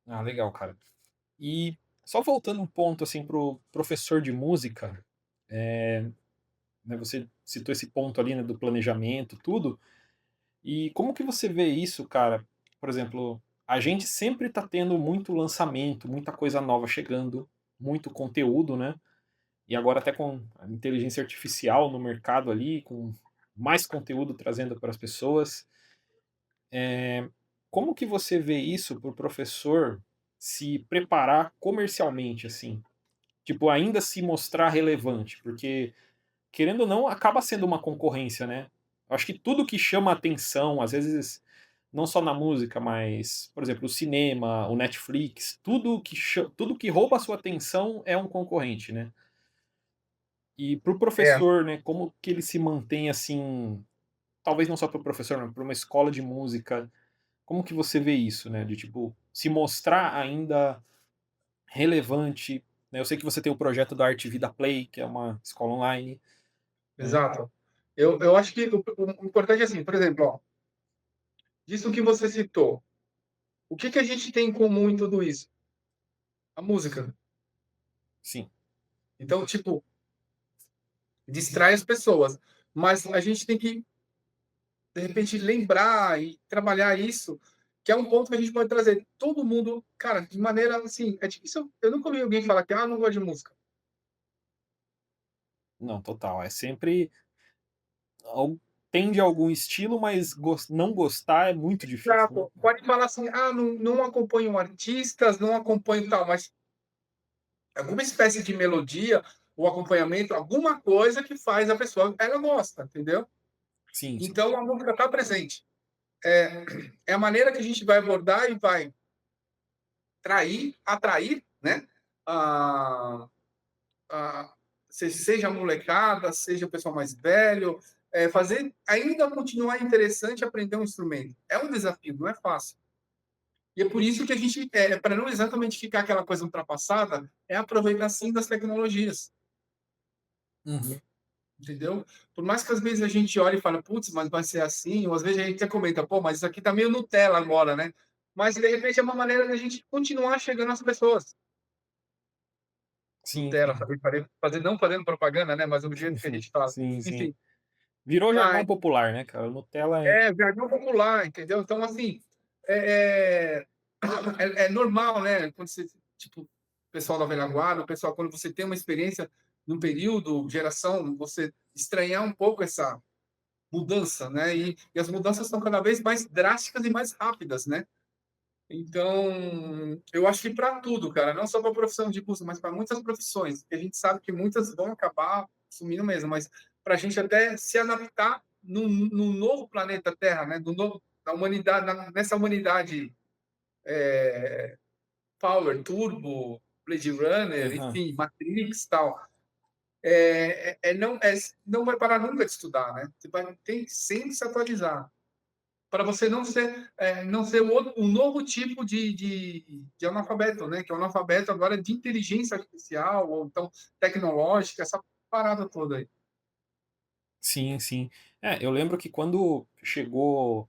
Ah, legal, cara. E só voltando um ponto, assim, pro professor de música, né, você citou esse ponto ali, né, do planejamento, tudo. E como que você vê isso, cara? Por exemplo, a gente sempre tá tendo muito lançamento, muita coisa nova chegando, muito conteúdo, né? E agora até com a inteligência artificial no mercado ali, com mais conteúdo trazendo para as pessoas. Como que você vê isso para o professor se preparar comercialmente, assim? Tipo, ainda se mostrar relevante, porque querendo ou não, acaba sendo uma concorrência, né. Eu acho que tudo que chama atenção, às vezes, não só na música, mas, por exemplo, o cinema, o Netflix, tudo que rouba a sua atenção é um concorrente, né. E para o É, professor, né, como que ele se mantém, assim, talvez não só para o professor, mas para uma escola de música, como que você vê isso, né, de, tipo, se mostrar ainda relevante, né. Eu sei que você tem o projeto da Arte Vida Play, que é uma escola online, né. exato. Eu acho que o importante é assim, por exemplo, ó, disso que você citou, o que que a gente tem em comum em tudo isso? A música. Sim, Então, tipo, distrai as pessoas, mas a gente tem que, de repente, lembrar e trabalhar isso, que é um ponto que a gente pode trazer todo mundo, cara, de maneira assim, é difícil, eu nunca ouvi alguém falar que, ah, não gosto de música. não, total. É sempre al tende a algum estilo, mas não gostar é muito difícil, né. Exato. Pode falar assim, ah, não acompanho artistas, não acompanho tal, mas alguma espécie de melodia ou acompanhamento, alguma coisa que faz a pessoa, ela gosta, entendeu? Sim, sim. Então a música está presente. É, é a maneira que a gente vai abordar e vai atrair, né? A, a, seja a molecada, seja o pessoal mais velho, fazer ainda continuar interessante aprender um instrumento. É um desafio, não é fácil. E é por isso que a gente, para não exatamente ficar aquela coisa ultrapassada, é aproveitar sim das tecnologias, Uhum. entendeu? Por mais que às vezes a gente olhe e fale, putz, mas vai ser assim, ou às vezes a gente até comenta, pô, mas isso aqui tá meio Nutella agora, né? Mas de repente é uma maneira da gente continuar chegando às pessoas. Sim, Nutella, sim. fazer, não fazendo propaganda, né? Mas o jeito que a gente fala. Sim, sim. Enfim, Virou ah, jargão popular, né, cara. Nutella é jargão popular, entendeu? Então, assim, é, é, é normal, né? Quando você, tipo, o pessoal da velha guarda, o pessoal, quando você tem uma experiência num período, geração, você estranhar um pouco essa mudança, né? E as mudanças são cada vez mais drásticas e mais rápidas, né? Então, eu acho que para tudo, cara, não só para a profissão de música, mas para muitas profissões, que a gente sabe que muitas vão acabar sumindo mesmo, mas para a gente até se adaptar num novo planeta Terra, né? na humanidade, nessa humanidade Power, Turbo, Blade Runner, Aham. enfim, Matrix, tal. Não vai parar nunca de estudar, né? Você vai ter que sempre se atualizar para você não ser um novo tipo de analfabeto, né? Que é o analfabeto agora de inteligência artificial ou então tecnológica, essa parada toda aí. Sim, sim. É, eu lembro que quando chegou,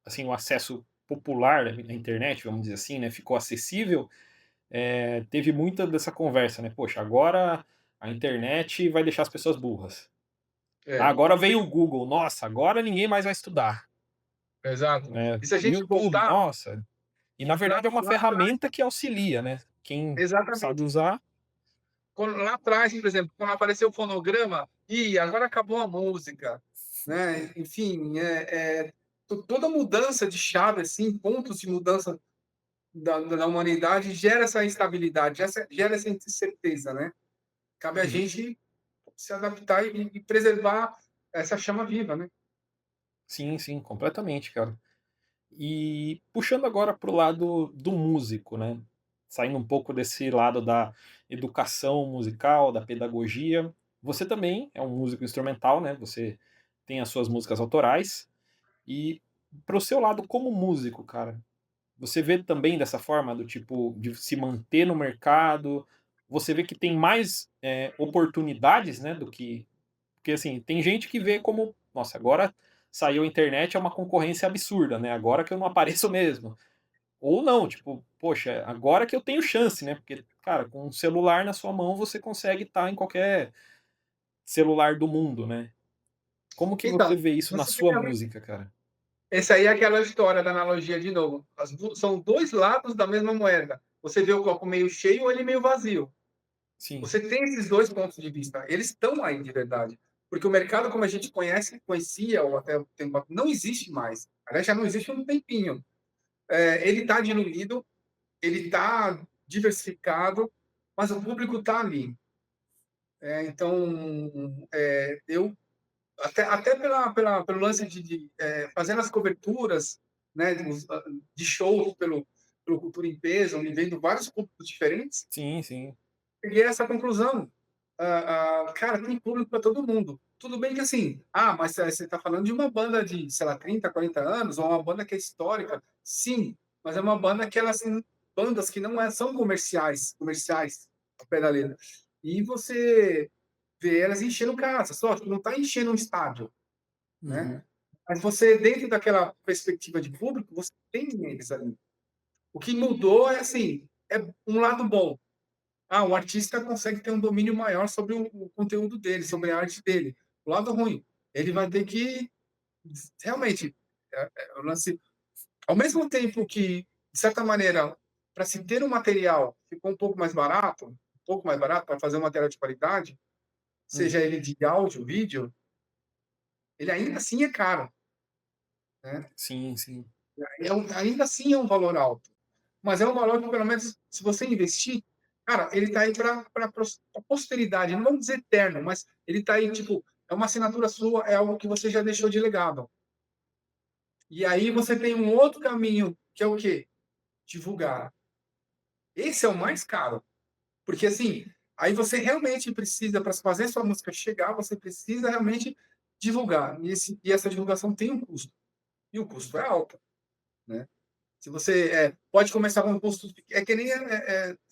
assim, o acesso popular à internet, vamos dizer assim, né, ficou acessível, teve muita dessa conversa, né, "Poxa, agora a internet vai deixar as pessoas burras. Ah, É, agora veio o Google, nossa, agora ninguém mais vai estudar", exato. né, E se a gente YouTube, voltar nossa. E na lá, verdade é uma lá atrás, ferramenta que auxilia, né, quem sabe exatamente. usar. Lá atrás, por exemplo, quando apareceu o fonograma, e agora acabou a música, né? Enfim, toda mudança de chave, assim, pontos de mudança da humanidade gera essa instabilidade, gera essa incerteza, né? Cabe a Uhum. gente se adaptar e preservar essa chama viva, né? Sim, sim, completamente, cara. E puxando agora para o lado do músico, né, saindo um pouco desse lado da educação musical, da pedagogia, você também é um músico instrumental, né, você tem as suas músicas autorais, e para o seu lado como músico, cara, você vê também dessa forma, do tipo, de se manter no mercado, você vê que tem mais, oportunidades, né, do que porque, assim, tem gente que vê como: "Nossa, agora saiu a internet, é uma concorrência absurda, né, agora que eu não apareço mesmo". Ou não, tipo: "Poxa, agora que eu tenho chance", né, porque, cara, com um celular na sua mão você consegue estar em qualquer celular do mundo, né. Como que você Então, vê isso na você sua tem música, cara? essa aí é aquela história da analogia de novo. São dois lados da mesma moeda. Você vê o copo meio cheio ou ele meio vazio. Sim, Você tem esses dois pontos de vista. Eles estão aí de verdade. Porque o mercado, como a gente conhecia, ou até tempo, não existe mais. Aliás, já não existe há um tempinho. Ele está diluído, ele está diversificado, mas o público está ali. Então, eu até pelo lance fazendo as coberturas, né, de shows pelo Cultura em Peso, me vendo vários públicos diferentes, sim, sim. cheguei a essa conclusão. Cara, tem público para todo mundo. Tudo bem que assim, mas você está falando de uma banda de, sei lá, 30, 40 anos, ou uma banda que é histórica. Sim, mas é uma banda que elas são bandas que não são comerciais, a pé da letra. E você vê elas enchendo casa, só que não está enchendo um estádio, né? Uhum. Mas você, dentro daquela perspectiva de público, você tem eles ali. O que mudou é assim, é um lado bom. O artista consegue ter um domínio maior sobre o conteúdo dele, sobre a arte dele. O lado ruim, ele vai ter que realmente o lance, ao mesmo tempo que, de certa maneira, para se ter um material ficou um pouco mais barato para fazer um material de qualidade, Hum. seja ele de áudio, vídeo, ele ainda assim é caro, né? Sim, sim. Ainda assim é um valor alto, mas é um valor que, pelo menos, se você investir, cara, ele está aí para a posteridade, não vamos dizer eterno, mas ele está aí, tipo, é uma assinatura sua, é algo que você já deixou de legado. E aí você tem um outro caminho, que é o quê? Divulgar. Esse é o mais caro, porque assim, aí você realmente precisa, para fazer sua música chegar, você precisa realmente divulgar. E essa divulgação tem um custo, e o custo é alto, né? Se você pode começar com um custo, é que nem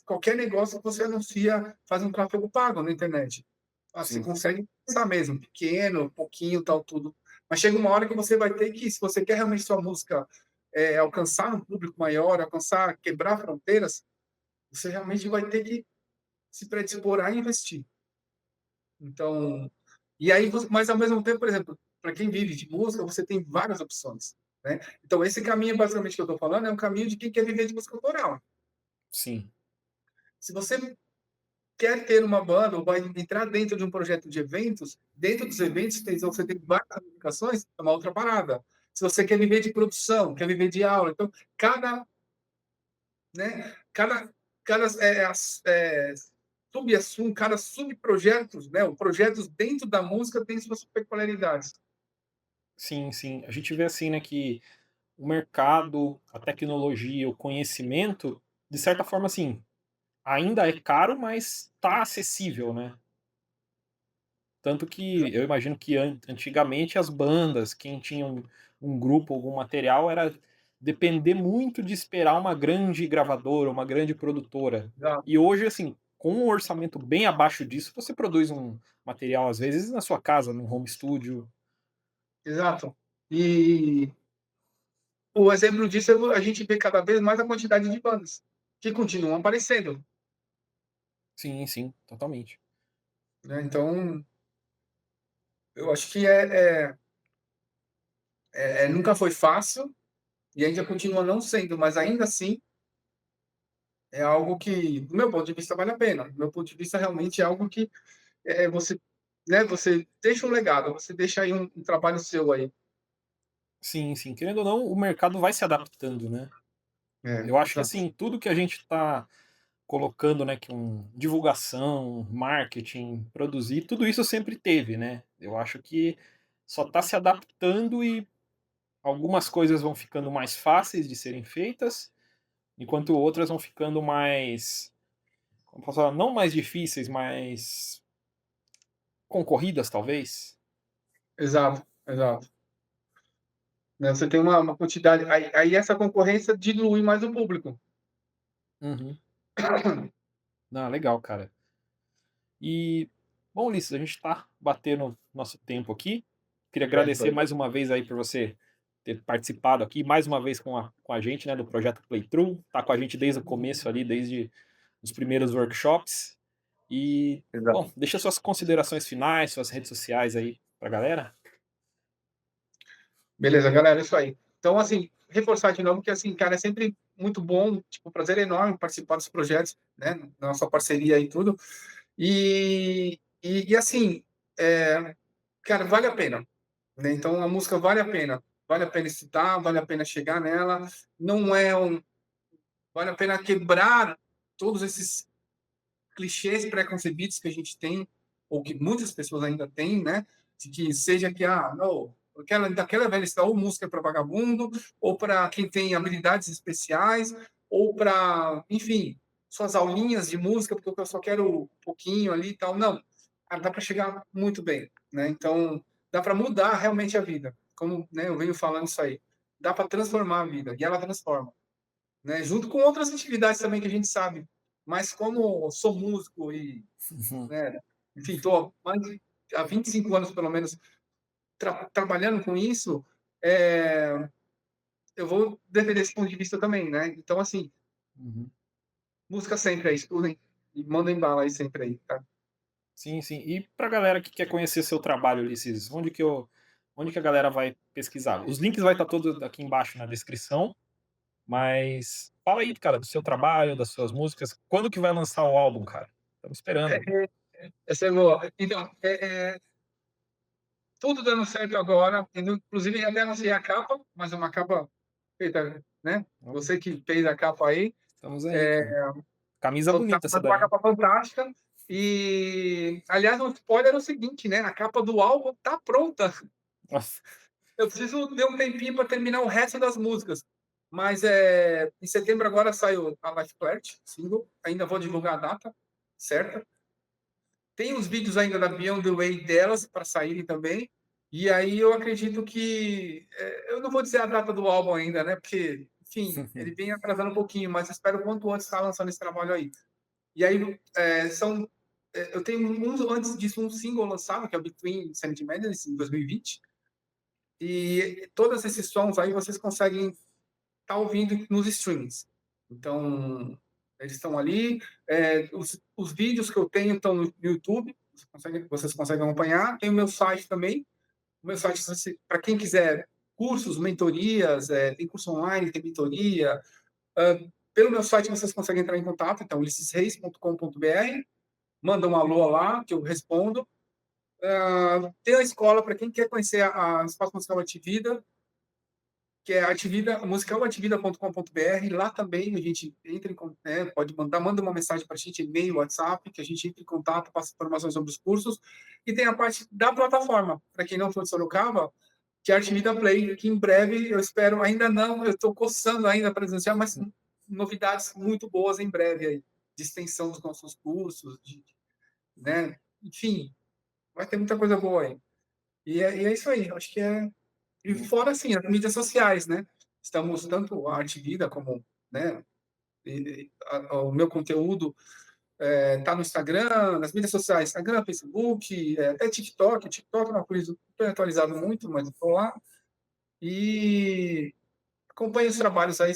qualquer negócio que você anuncia, faz um tráfego pago na internet. Você Sim. consegue pensar mesmo, pequeno, pouquinho, tal, tudo. Mas chega uma hora que você vai ter que, se você quer realmente sua música alcançar um público maior, alcançar, quebrar fronteiras, você realmente vai ter que se predispor a investir. Então, e aí, mas ao mesmo tempo, por exemplo, para quem vive de música, você tem várias opções, né? Então, esse caminho, basicamente, que eu estou falando, é um caminho de quem quer viver de música autoral. Sim. Se você quer ter uma banda ou vai entrar dentro de um projeto de eventos, dentro dos eventos você tem várias aplicações, é uma outra parada. Se você quer viver de produção, quer viver de aula, então cada, né, cada subassunto, cada subprojetos, né, projetos dentro da música tem suas peculiaridades. Sim, sim. A gente vê assim, né, que o mercado, a tecnologia, o conhecimento, de certa forma, assim, ainda é caro, mas tá acessível, né. Tanto que eu imagino que antigamente as bandas, quem tinha um grupo, algum material, era depender muito de esperar uma grande gravadora, uma grande produtora. Exato, E hoje, assim, com um orçamento bem abaixo disso, você produz um material, às vezes, na sua casa, num home studio. exato. E o exemplo disso é a gente vê cada vez mais a quantidade de bandas que continuam aparecendo, Sim, sim, totalmente. né? Então, eu acho que nunca foi fácil e ainda continua não sendo, mas ainda assim é algo que, do meu ponto de vista, vale a pena. Do meu ponto de vista, realmente é algo que você, né, você deixa um legado, você deixa aí um trabalho seu aí. Sim, sim. Querendo ou não, o mercado vai se adaptando, né. Eu acho que, Exato. assim, tudo que a gente está colocando, né, que divulgação, marketing, produzir, tudo isso sempre teve, né. Eu acho que só está se adaptando e algumas coisas vão ficando mais fáceis de serem feitas, enquanto outras vão ficando mais, como posso falar, não mais difíceis, mas concorridas talvez? Exato, exato. Né, você tem uma quantidade aí essa concorrência dilui mais o público. Uhum. Não, legal, cara. E, bom, Ulisses, a gente está batendo nosso tempo aqui. Queria agradecer Certo. mais uma vez aí por você ter participado aqui, mais uma vez com a gente, né, do projeto Playthrough. Tá com a gente desde o começo ali, desde os primeiros workshops. E, Exato. bom, deixa suas considerações finais, suas redes sociais aí pra galera. Beleza, galera, é isso aí. Então, assim, reforçar de novo que, assim, cara, é sempre muito bom, tipo, prazer enorme participar dos projetos, né, da nossa parceria e tudo. E assim, cara, vale a pena, né? Então a música vale a pena estudar, vale a pena chegar nela. Não é um, vale a pena quebrar todos esses clichês pré-concebidos que a gente tem, ou que muitas pessoas ainda têm, né? De que seja que, não, daquela velha história, ou música para vagabundo, ou para quem tem habilidades especiais, ou para, enfim, suas aulinhas de música, porque eu só quero um pouquinho ali e tal. Não, dá para chegar muito bem, né? Então, dá para mudar realmente a vida. Como, né, eu venho falando isso aí. Dá para transformar a vida, e ela transforma, né? Junto com outras atividades também que a gente sabe. Mas como sou músico e, Uhum, né, enfim, estou há 25 anos, pelo menos, trabalhando com isso, é, eu vou defender esse ponto de vista também, né? Então, assim, uhum. música sempre aí, estudem e mandem bala aí sempre aí, tá? Sim, sim. E pra galera que quer conhecer seu trabalho, Ulisses, onde que a galera vai pesquisar? Os links vai estar todos aqui embaixo na descrição. Mas fala aí, cara, do seu trabalho, das suas músicas. Quando que vai lançar o álbum, cara? Estamos esperando. Essa é boa. Então, tudo dando certo agora, inclusive até anunciei a capa, mas é uma capa feita, né? Ó, Você que fez a capa aí, estamos aí, cara. Camisa tá bonita essa fazendo uma daí, hein? capa fantástica. E, aliás, um spoiler é o seguinte, né? A capa do álbum tá pronta. Nossa. Eu preciso ter um tempinho para terminar o resto das músicas. Mas em setembro agora saiu a Life Flirt, single. Ainda vou divulgar a data certa. Tem os vídeos ainda da Beyond the Way delas para saírem também. E aí eu acredito que. Eu não vou dizer a data do álbum ainda, né? Porque, enfim, ele vem atrasando um pouquinho, mas espero quanto antes estar lançando esse trabalho aí. E aí eu tenho antes disso um single lançado, que é o Between Sanity Madness, em 2020. E todos esses sons aí vocês conseguem estar ouvindo nos streamings. Então, eles estão ali. Os vídeos que eu tenho estão no YouTube, vocês conseguem acompanhar. Tem o meu site também. O meu site, para quem quiser cursos, mentorias, tem curso online, tem mentoria. Pelo meu site vocês conseguem entrar em contato, então, ulissesreis.com.br. Manda um alô lá, que eu respondo. Tem a escola para quem quer conhecer a Espaço Musical Ativida, que é musicalativida.com.br. Lá também a gente entra em contato, né, pode manda uma mensagem para a gente, e-mail, WhatsApp, que a gente entra em contato, passa informações sobre os cursos. E tem a parte da plataforma, para quem não for de Sorocaba, que é a Arte Vida Play, que em breve eu espero, ainda não, eu estou coçando ainda presencial, mas novidades muito boas em breve aí, de extensão dos nossos cursos, né? Enfim, vai ter muita coisa boa aí. E é isso aí, acho que é. E fora, assim, as mídias sociais, né? Estamos tanto a Arte Vida como, né? O meu conteúdo tá no Instagram, nas mídias sociais, Instagram, Facebook, até TikTok. TikTok não estou atualizado muito, mas estou lá. E acompanhe os trabalhos aí,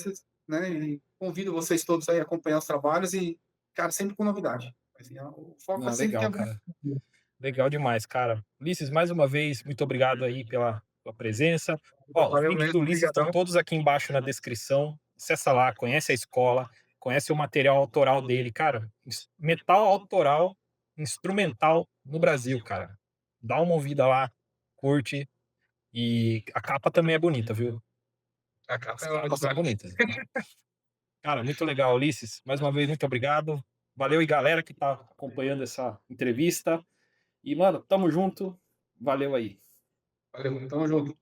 né? E convido vocês todos aí a acompanhar os trabalhos e, cara, sempre com novidade. Assim, o foco é Não, sempre que legal, é bom. cara. Legal demais, cara. Ulisses, mais uma vez, muito obrigado aí pela tua presença. Ó, os Valeu links do mesmo, Ulisses estão obrigadão. todos aqui embaixo na descrição. Acessa lá, conhece a escola, conhece o material autoral dele, cara. Metal autoral, instrumental no Brasil, cara. Dá uma ouvida lá, curte. E a capa também é bonita, viu? A capa As é capas são ótima. bonitas. Cara, muito legal, Ulisses. Mais uma vez, muito obrigado. Valeu e galera que tá acompanhando essa entrevista. E, mano, tamo junto. Valeu aí. Valeu, tamo junto.